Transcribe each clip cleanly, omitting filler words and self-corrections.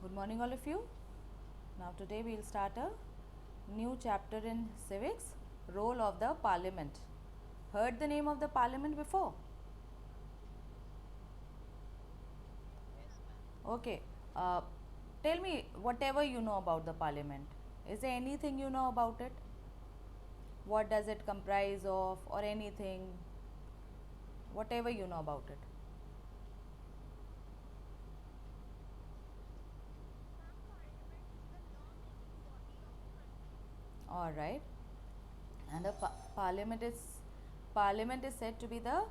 Good morning, all of you. Now, today we will start a new chapter in civics, role of the parliament. Heard the name of the parliament before? Okay. Uh, Tell me whatever you know about the parliament. Is there anything you know about it? What does it comprise of, or anything? Whatever you know about it. All right. And the parliament is said to be the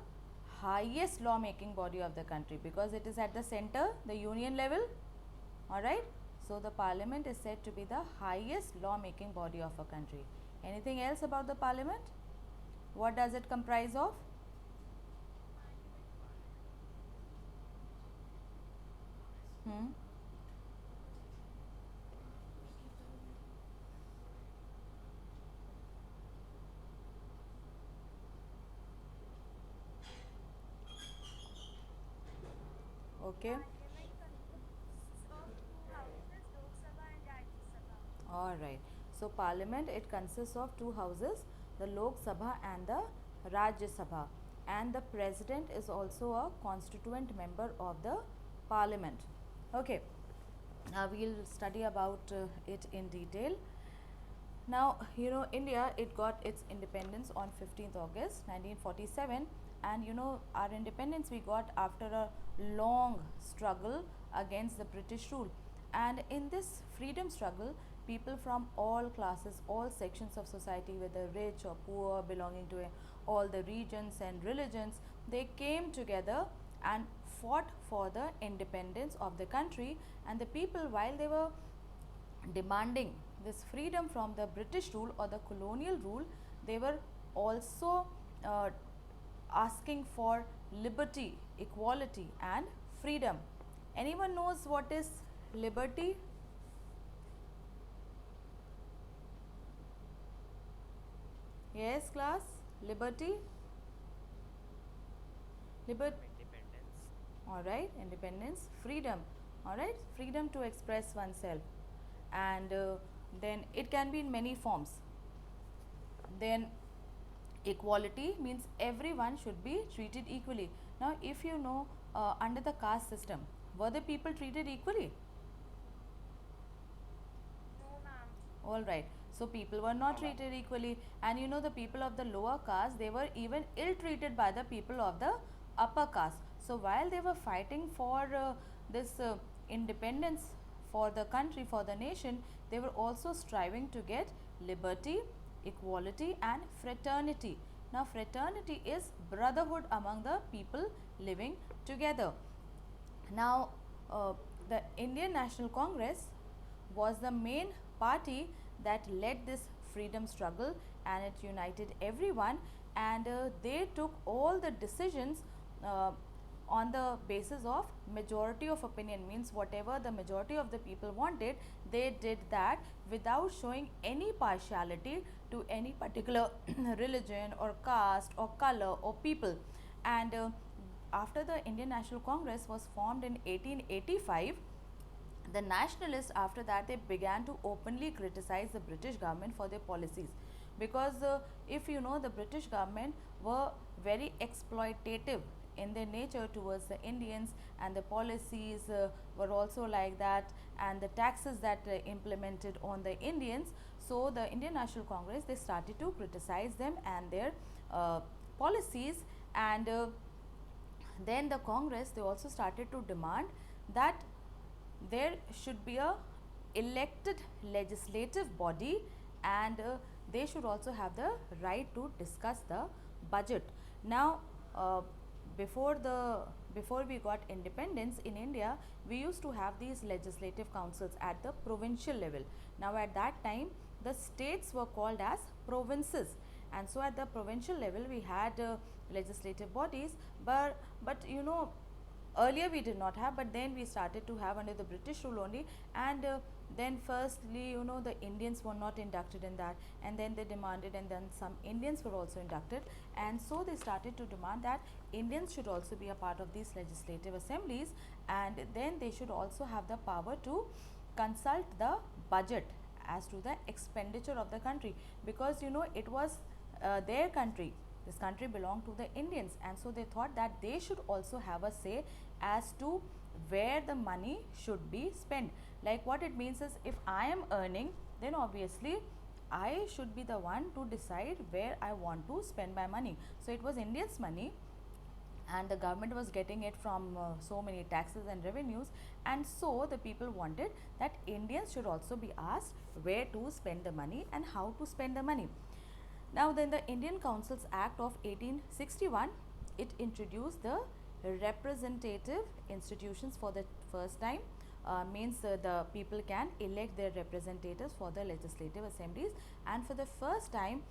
highest law making body of the country because it is at the center, the union level. All right. So the parliament is said to be the highest law making body of a country. Anything else about the parliament? What does it comprise of? Hmm. Okay. All right. So parliament, it consists of two houses, the Lok Sabha and the Rajya Sabha, and the president is also a constituent member of the parliament. Okay. Now we'll study about it in detail. Now, India, it got its independence on 15th August 1947, and our independence we got after a long struggle against the British rule. And in this freedom struggle, people from all classes, all sections of society, whether rich or poor, belonging to all the regions and religions, they came together and fought for the independence of the country. And the people, while they were demanding this freedom from the British rule or the colonial rule, they were also uh, asking for liberty, equality, and freedom. Anyone knows what is liberty? Yes, class. Liberty. Liberty. All right. Independence. Freedom. All right. Freedom to express oneself, and then it can be in many forms. Then equality means everyone should be treated equally. Now, if under the caste system, were the people treated equally? All right. So people were not treated equally, and the people of the lower caste, they were even ill treated by the people of the upper caste. So while they were fighting for this independence for the country, for the nation, they were also striving to get liberty, equality, and fraternity. Now, fraternity is brotherhood among the people living together. Now, the Indian National Congress was the main party that led this freedom struggle, and it united everyone, and they took all the decisions uh, on the basis of majority of opinion, means whatever the majority of the people wanted, they did that without showing any partiality to any particular religion or caste or color or people. And after the Indian National Congress was formed in 1885, the nationalists, after that, they began to openly criticize the British government for their policies, because if the British government were very exploitative in their nature towards the Indians, and the policies were also like that, and the taxes that implemented on the Indians. So the Indian National Congress, they started to criticize them and their uh, policies. And then the Congress, they also started to demand that there should be a elected legislative body, and they should also have the right to discuss the budget. Now, uh, before the before we got independence in India, we used to have these legislative councils at the provincial level. Now, at that time, the states were called as provinces, and so at the provincial level we had legislative bodies. But Earlier we did not have, but then we started to have under the British rule only. And then firstly, the Indians were not inducted in that, and then they demanded, and then some Indians were also inducted, and so they started to demand that Indians should also be a part of these legislative assemblies, and then they should also have the power to consult the budget as to the expenditure of the country, because it was their country. This country belonged to the Indians, and so they thought that they should also have a say as to where the money should be spent. Like, what it means is, if I am earning, then obviously I should be the one to decide where I want to spend my money. So it was Indians' money, and the government was getting it from so many taxes and revenues, and so the people wanted that Indians should also be asked where to spend the money and how to spend the money. Now then, the Indian Councils Act of 1861, it introduced the representative institutions for the first time. Means the people can elect their representatives for the legislative assemblies, and for the first time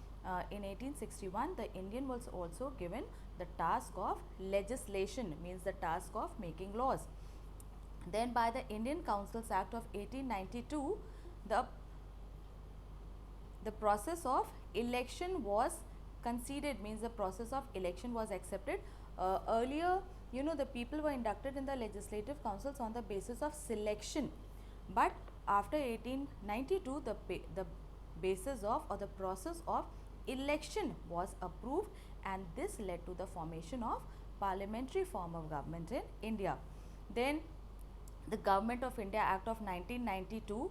in 1861 the Indian was also given the task of legislation, means the task of making laws. Then by the Indian Councils Act of 1892, the process of election was conceded, means the process of election was accepted. Earlier, the people were inducted in the legislative councils on the basis of selection, but after 1892 the basis of, or the process of election was approved, and this led to the formation of parliamentary form of government in India. Then the Government of India Act of 1992,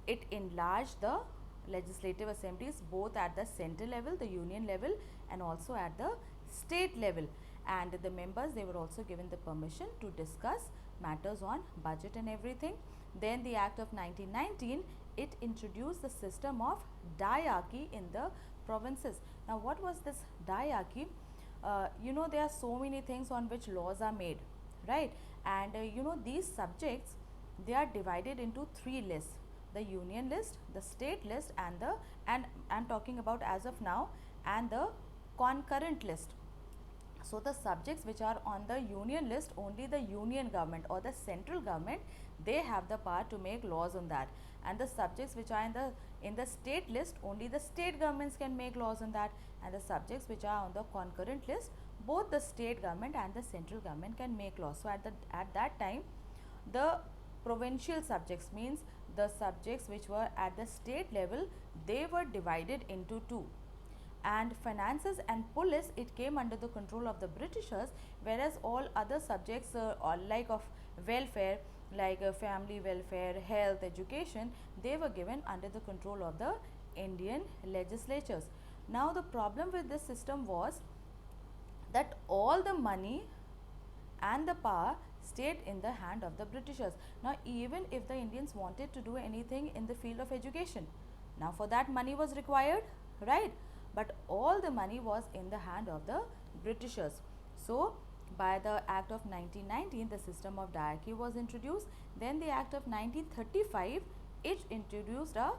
it enlarged the legislative assemblies both at the central level, the union level, and also at the state level, and the members, they were also given the permission to discuss matters on budget and everything. Then the Act of 1919, it introduced the system of diarchy in the provinces. Now what was this diarchy? There are so many things on which laws are made, right? And these subjects, they are divided into three lists: the union list, the state list, and I'm talking about as of now, and the concurrent list. So the subjects which are on the union list, only the union government or the central government, they have the power to make laws on that, and the subjects which are in the state list, only the state governments can make laws on that, and the subjects which are on the concurrent list, both the state government and the central government can make laws. So at that time, the provincial subjects, means the subjects which were at the state level, they were divided into two, and finances and police, it came under the control of the Britishers, whereas all other subjects like of welfare, like family welfare, health, education, they were given under the control of the Indian legislatures. Now the problem with this system was that all the money and the power stayed in the hand of the Britishers. Now even if the Indians wanted to do anything in the field of education, now for that money was required, right? But all the money was in the hand of the Britishers. So by the Act of 1919, the system of diarchy was introduced. Then the Act of 1935, it introduced a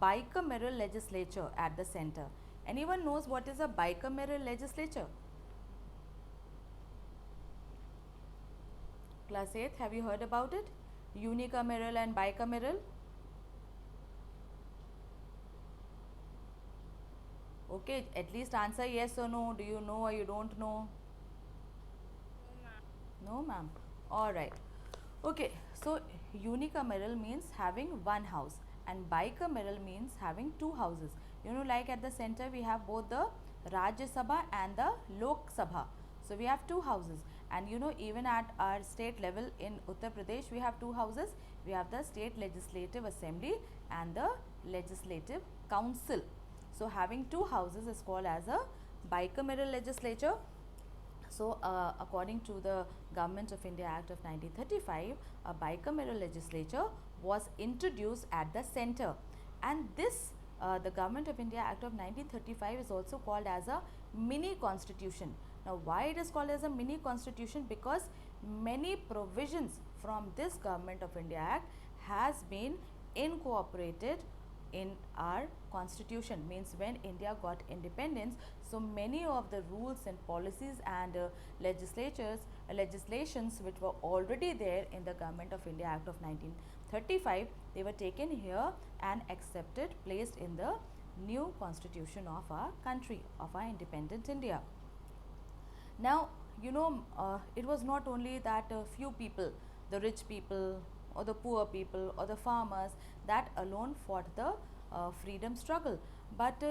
bicameral legislature at the center. Anyone knows what is a bicameral legislature? Class 8th, have you heard about it? Unicameral and bicameral? Okay, at least answer yes or no. Do you know or you don't know? No, ma'am. Alright. Okay, so unicameral means having one house, and bicameral means having two houses. Like at the center we have both the Rajya Sabha and the Lok Sabha. So we have two houses, and even at our state level in Uttar Pradesh, we have two houses. We have the State Legislative Assembly and the Legislative Council. So having two houses is called as a bicameral legislature. So according to the Government of India Act of 1935, a bicameral legislature was introduced at the center, and this the Government of India Act of 1935 is also called as a mini constitution. Now why it is called as a mini constitution? Because many provisions from this Government of India Act has been incorporated in our constitution. Means when India got independence, so many of the rules and policies and legislatures legislations which were already there in the Government of India Act of 1935, they were taken here and accepted, placed in the new constitution of our country, of our independent India. Now, it was not only that few people, the rich people or the poor people or the farmers, that alone fought the freedom struggle, but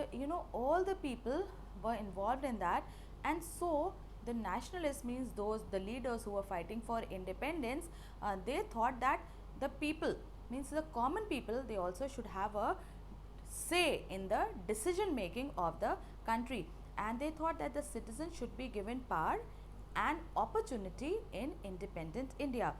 all the people were involved in that. And so the nationalists, means those the leaders who were fighting for independence, they thought that the people, means the common people, they also should have a say in the decision making of the country, and they thought that the citizens should be given power and opportunity in independent India.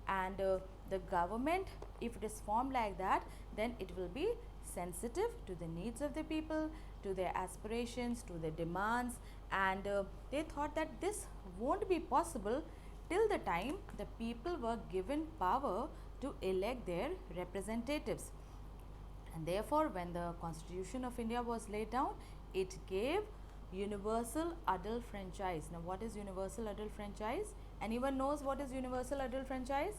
And the government, if it is formed like that, then it will be sensitive to the needs of the people, to their aspirations, to their demands. And they thought that this won't be possible till the time the people were given power to elect their representatives. And therefore, when the Constitution of India was laid down, it gave universal adult franchise. Now, what is universal adult franchise? Anyone knows what is universal adult franchise?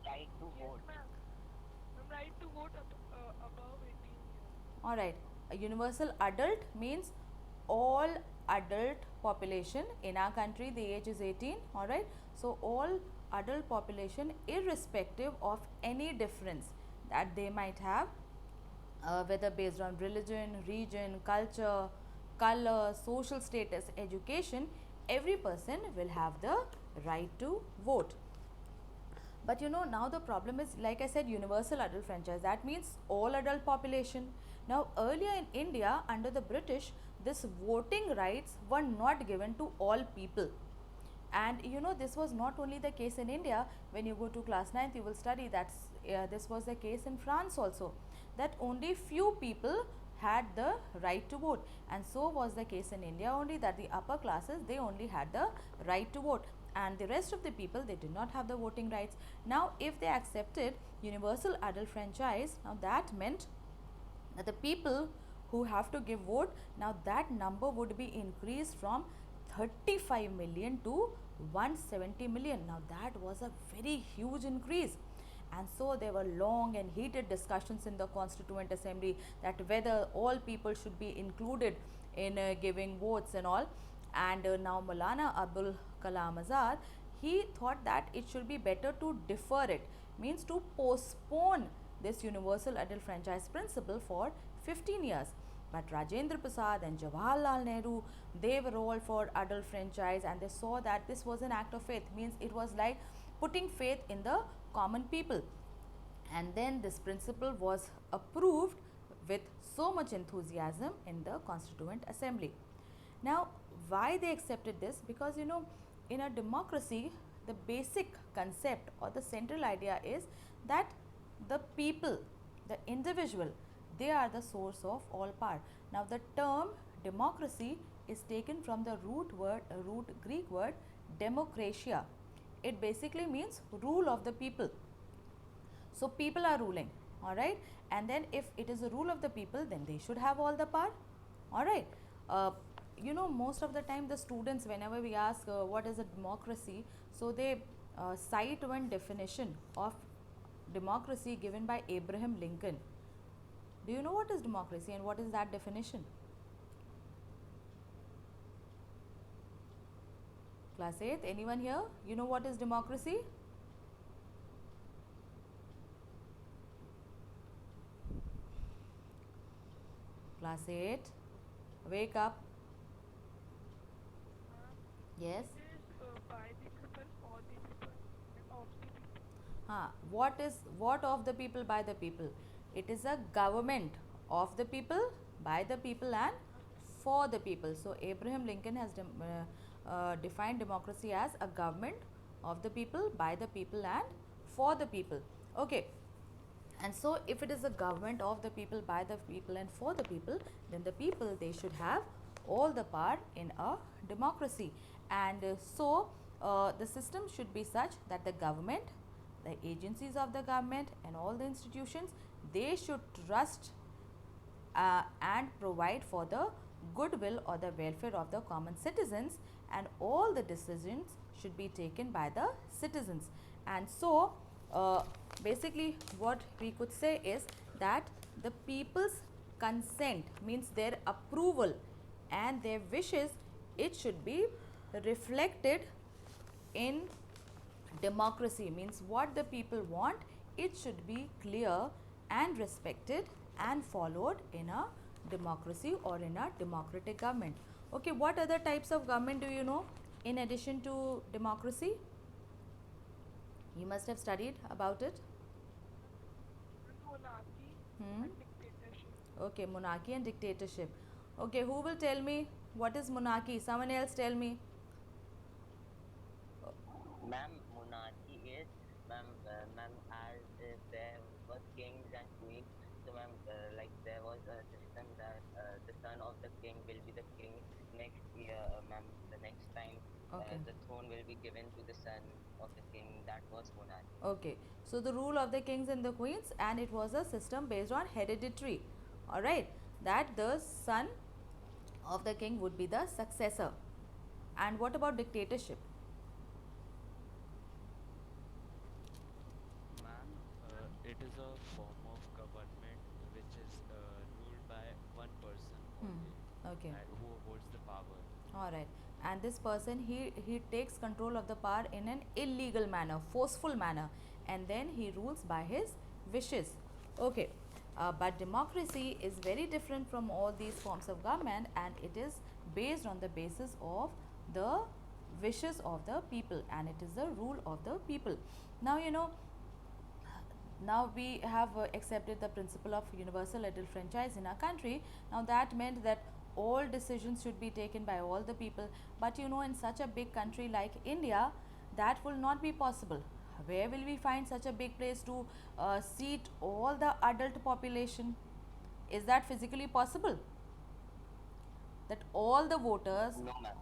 Right to Yes, vote. ma'am. Ma'am, right to vote above 18 years. All right. A universal adult means all adult population in our country. The age is 18. All right. So all adult population, irrespective of any difference that they might have, whether based on religion, region, culture, color, social status, education, every person will have the right to vote. But now the problem is, like I said, universal adult franchise. That means all adult population. Now, earlier in India, under the British, this voting rights were not given to all people. And this was not only the case in India. When you go to class 9th, you will study that this was the case in France also, that only few people had the right to vote. And so was the case in India only, that the upper classes, they only had the right to vote, and the rest of the people, they did not have the voting rights. Now, if they accepted universal adult franchise, now that meant that the people who have to give vote, now that number would be increased from 35 million to 170 million. Now that was a very huge increase. And so there were long and heated discussions in the Constituent Assembly, that whether all people should be included in giving votes and all. And now Maulana Abdul Kalam Azad, he thought that it should be better to defer it, means to postpone this universal adult franchise principle for 15 years. But Rajendra Prasad and Jawaharlal Nehru, they were all for adult franchise, and they saw that this was an act of faith, means it was like putting faith in the common people. And then this principle was approved with so much enthusiasm in the Constituent Assembly. Now, why they accepted this? Because in a democracy, the basic concept or the central idea is that the people, the individual, they are the source of all power. Now, the term democracy is taken from the root Greek word demokratia. It basically means rule of the people. So people are ruling, all right. And then if it is the rule of the people, then they should have all the power, all right. Most of the time the students, whenever we ask what is a democracy, so they cite one definition of democracy given by Abraham Lincoln. Do you know what is democracy and what is that definition? Class 8th, anyone here? You know what is democracy? Class 8, wake up. Yes. It is by the people, for the people, and of the people. What of the people, by the people? It is a government of the people, by the people, and for the people. So Abraham Lincoln has defined democracy as a government of the people, by the people, and for the people. Okay. And so if it is a government of the people, by the people, and for the people, then the people, they should have all the power in a democracy. And the system should be such that the government, the agencies of the government, and all the institutions, they should trust and provide for the goodwill or the welfare of the common citizens, and all the decisions should be taken by the citizens. And so basically what we could say is that the people's consent means their approval and their wishes, it should be reflected in democracy. Means what the people want, it should be clear and respected and followed in a democracy or in a democratic government. Okay, what other types of government do you know in addition to democracy? You must have studied about it. Monarchy Hmm. and dictatorship. Okay, monarchy and dictatorship. Okay, who will tell me what is monarchy? Someone else tell me. Ma'am, monarchy is, ma'am, as there were kings and queens, so ma'am, like there was a system that the son of the king will be the king next year, ma'am, the next time Okay. the throne will be given to the son of the king. That was monarchy. Okay, so the rule of the kings and the queens, and it was a system based on hereditary. All right, that the son of the king would be the successor. And what about dictatorship? Ma'am, it is a form of government which is ruled by one person only, Okay. who holds the power. All right, and this person, he takes control of the power in an illegal manner, forceful manner, and then he rules by his wishes. Okay, but democracy is very different from all these forms of government, and it is based on the basis of the wishes of the people, and it is the rule of the people. Now you know, now we have accepted the principle of universal adult franchise in our country. Now that meant that all decisions should be taken by all the people, but you know, in such a big country like India, that will not be possible. Where will we find such a big place to seat all the adult population? Is that physically possible, that all the voters? No, ma'am.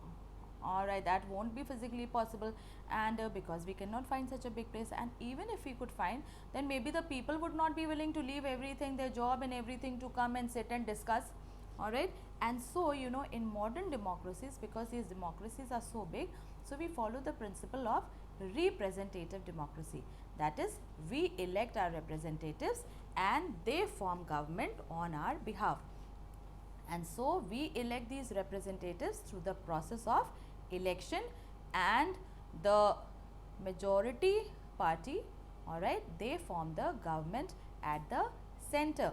All right, that won't be physically possible, and because we cannot find such a big place, and even if we could find, then maybe the people would not be willing to leave everything, their job and everything, to come and sit and discuss. All right, and so you know, in modern democracies, because these democracies are so big, so we follow the principle of representative democracy. That is, we elect our representatives and they form government on our behalf. And so we elect these representatives through the process of election, and the majority party, all right, they form the government at the center.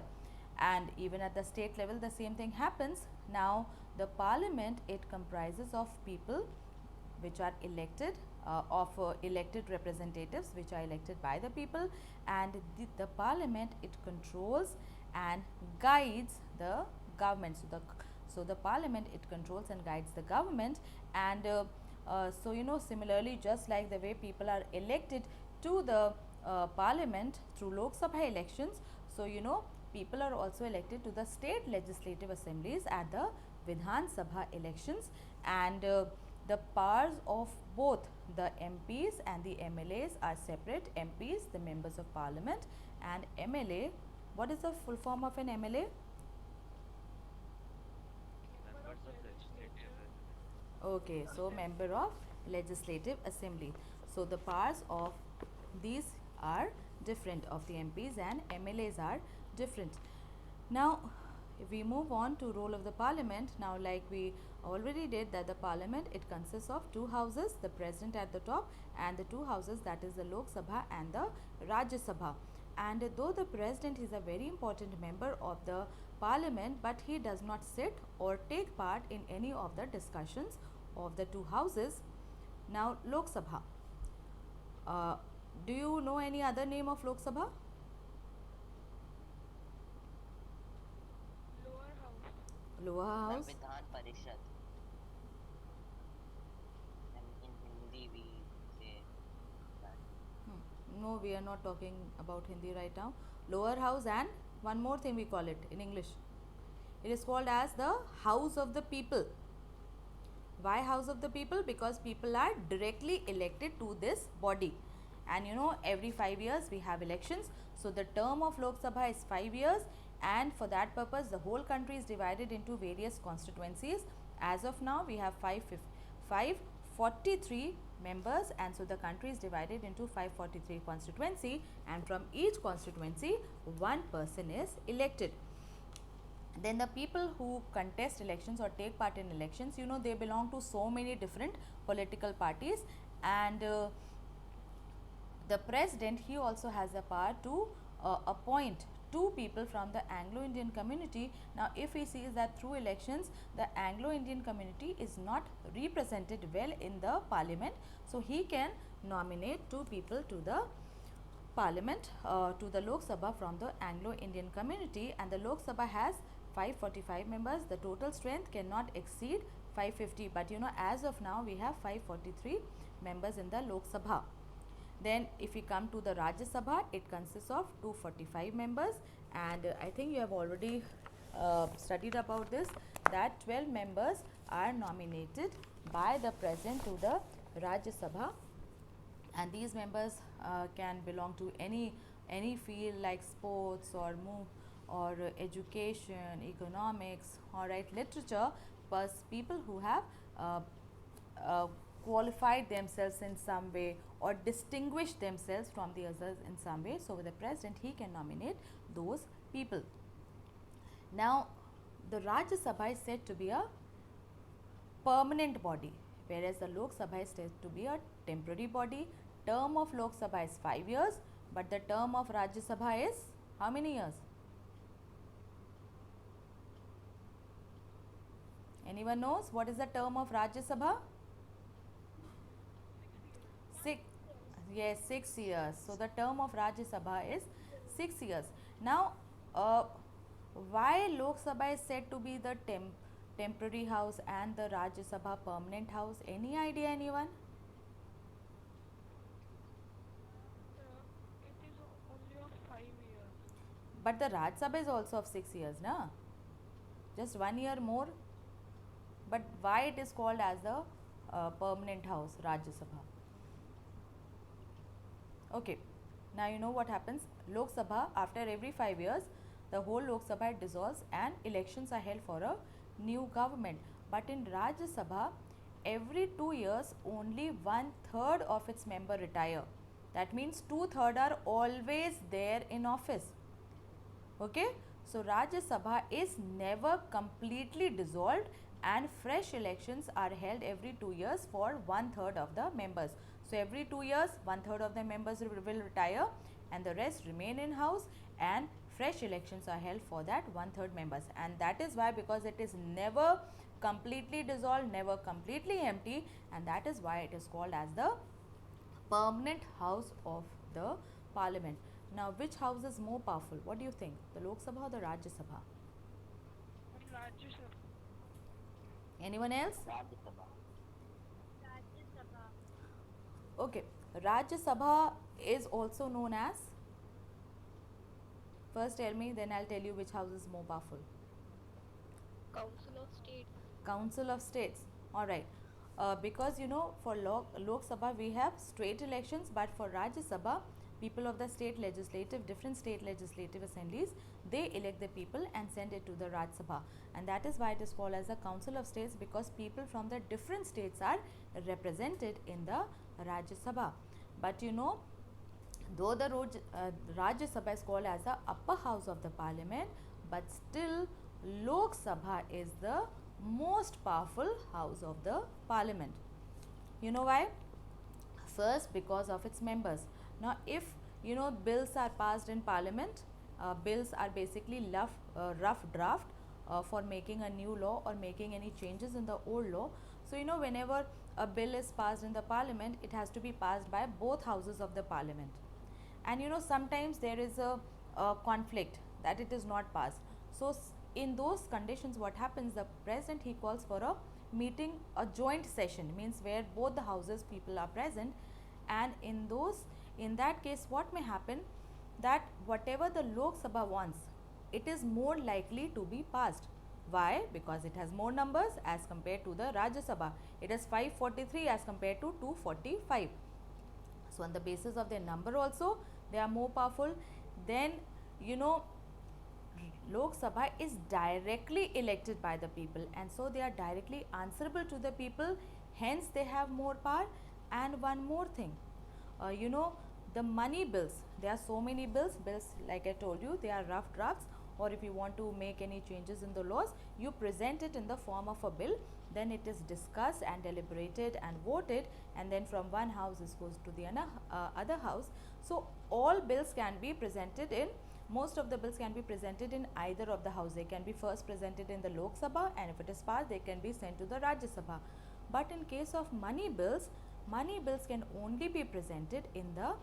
And even at the state level the same thing happens. Now the parliament, it comprises of people which are elected, elected representatives which are elected by the people, and the parliament, it controls and guides the government. So the parliament, it controls and guides the government. And so you know, similarly, just like the way people are elected to the parliament through Lok Sabha elections, so you know, people are also elected to the state legislative assemblies at the Vidhan Sabha elections. And the powers of both the MPs and the MLAs are separate. MPs, the members of parliament, and MLA, what is the full form of an MLA? Members of legislative Okay, so member of legislative assembly. So the powers of these are different, of the MPs and MLAs are different. Now if we move on to role of the parliament, now like we already did, that the parliament, it consists of two houses, the president at the top, and the two houses, that is the Lok Sabha and the Rajya Sabha. And though the president is a very important member of the parliament, but he does not sit or take part in any of the discussions of the two houses. Now Lok Sabha, do you know any other name of Lok Sabha? Lower house. Lower house. Vidhan Parishad. And in Hindi we say that. No, we are not talking about Hindi right now. Lower house, and one more thing we call it in English. It is called as the House of the People. Why House of the People? Because people are directly elected to this body. And you know, every 5 years we have elections. So the term of Lok Sabha is 5 years, and for that purpose the whole country is divided into various constituencies. As of now we have five 543 members, and so the country is divided into 543 constituency, and from each constituency one person is elected. Then the people who contest elections or take part in elections, you know, they belong to so many different political parties, and the president, he also has the power to appoint two people from the Anglo-Indian community. Now if he sees that through elections the Anglo-Indian community is not represented well in the parliament, so he can nominate two people to the parliament, to the Lok Sabha from the Anglo-Indian community, and the Lok Sabha has 545 members. The total strength cannot exceed 550, but you know, as of now we have 543 members in the Lok Sabha. Then if we come to the Rajya Sabha, it consists of 245 members, and I think you have already studied about this, that 12 members are nominated by the president to the Rajya Sabha, and these members can belong to any field like sports or education, economics, all right, literature, plus people who have qualified themselves in some way or distinguished themselves from the others in some way. So the president, he can nominate those people. Now the Rajya Sabha is said to be a permanent body, whereas the Lok Sabha is said to be a temporary body. Term of Lok Sabha is 5 years, but the term of Rajya Sabha is how many years? Anyone knows what is the term of Rajya Sabha? 6 years. So the term of Rajya Sabha is 6 years. Now why Lok Sabha is said to be the temporary house and the Rajya Sabha permanent house? Any idea, anyone? It is only of 5 years. But the Rajya Sabha is also of 6 years, na? Just 1 year more. But why it is called as the permanent house, Rajya Sabha? Okay, now you know what happens. Lok Sabha, after every 5 years, the whole Lok Sabha dissolves and elections are held for a new government. But in Rajya Sabha, every 2 years, only 1/3 of its member retire. That means 2/3 are always there in office. Okay, so Rajya Sabha is never completely dissolved, and fresh elections are held every 2 years for 1/3 of the members. So every 2 years 1/3 of the members will retire and the rest remain in house, and fresh elections are held for that 1/3 members. And that is why, because it is never completely dissolved, never completely empty, and that is why it is called as the permanent house of the parliament. Now which house is more powerful? What do you think? The Lok Sabha or the Rajya Sabha? Rajya Sabha. Anyone else? Rajya Sabha. Okay, Rajya Sabha is also known as, first tell me, then I'll tell you which house is more powerful. Council of States. Council of States. All right. Because you know, for Lok Sabha we have straight elections, but for Rajya Sabha, people of the different state legislative assemblies, they elect the people and send it to the Rajya Sabha, and that is why it is called as a Council of States, because people from the different states are represented in the Rajya Sabha. But you know, though the Rajya Sabha is called as the upper house of the parliament, but still Lok Sabha is the most powerful house of the parliament. You know why? First, because of its members. Now if you know, bills are passed in parliament, bills are basically rough draft for making a new law or making any changes in the old law. So you know, whenever a bill is passed in the parliament, it has to be passed by both houses of the parliament, and you know, sometimes there is a conflict that it is not passed. So in those conditions, what happens, the president, he calls for a meeting, a joint session, means where both the houses people are present, and in that case what may happen, that whatever the Lok Sabha wants, it is more likely to be passed. Why? Because it has more numbers as compared to the Rajya Sabha. It is 543 as compared to 245. So on the basis of their number also, they are more powerful. Then you know, Lok Sabha is directly elected by the people, and so they are directly answerable to the people. hence they have more power. And one more thing, you know, the money bills, there are so many bills like I told you, they are rough drafts, or if you want to make any changes in the laws, you present it in the form of a bill, then it is discussed and deliberated and voted, and then from one house it goes to the other house. So all bills can be presented in, most of the bills can be presented in either of the house. They can be first presented in the Lok Sabha, and if it is passed they can be sent to the Rajya Sabha. But in case of money bills can only be presented in the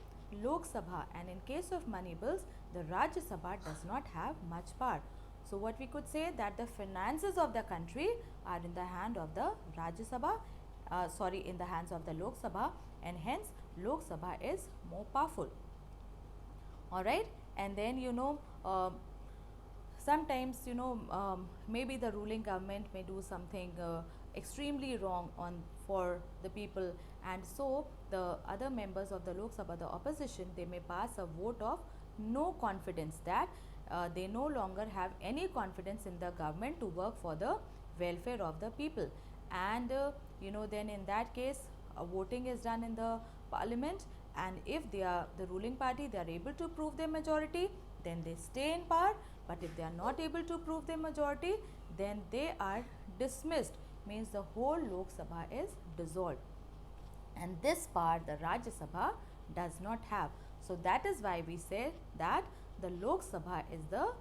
Lok Sabha, and in case of money bills, the Rajya Sabha does not have much power. So what we could say, that the finances of the country are in the hand of the Rajya Sabha, in the hands of the Lok Sabha, and hence Lok Sabha is more powerful. Alright, and then sometimes maybe the ruling government may do something extremely wrong on for the people, and so the other members of the Lok Sabha, the opposition, they may pass a vote of no confidence, that they no longer have any confidence in the government to work for the welfare of the people. And then in that case, voting is done in the parliament, and if they are the ruling party, they are able to prove their majority, then they stay in power. But if they are not able to prove their majority, then they are dismissed, means the whole Lok Sabha is dissolved, and this power the Rajya Sabha does not have. So that is why we say that the Lok Sabha is the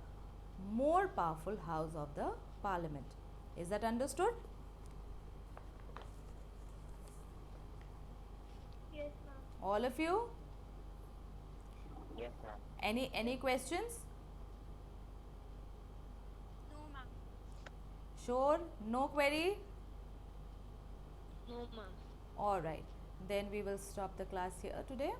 more powerful house of the parliament. Is that understood? Yes, ma'am. All of you? Yes, ma'am. Any questions? No, ma'am. Sure? No query? No, ma'am. All right. Then we will stop the class here today.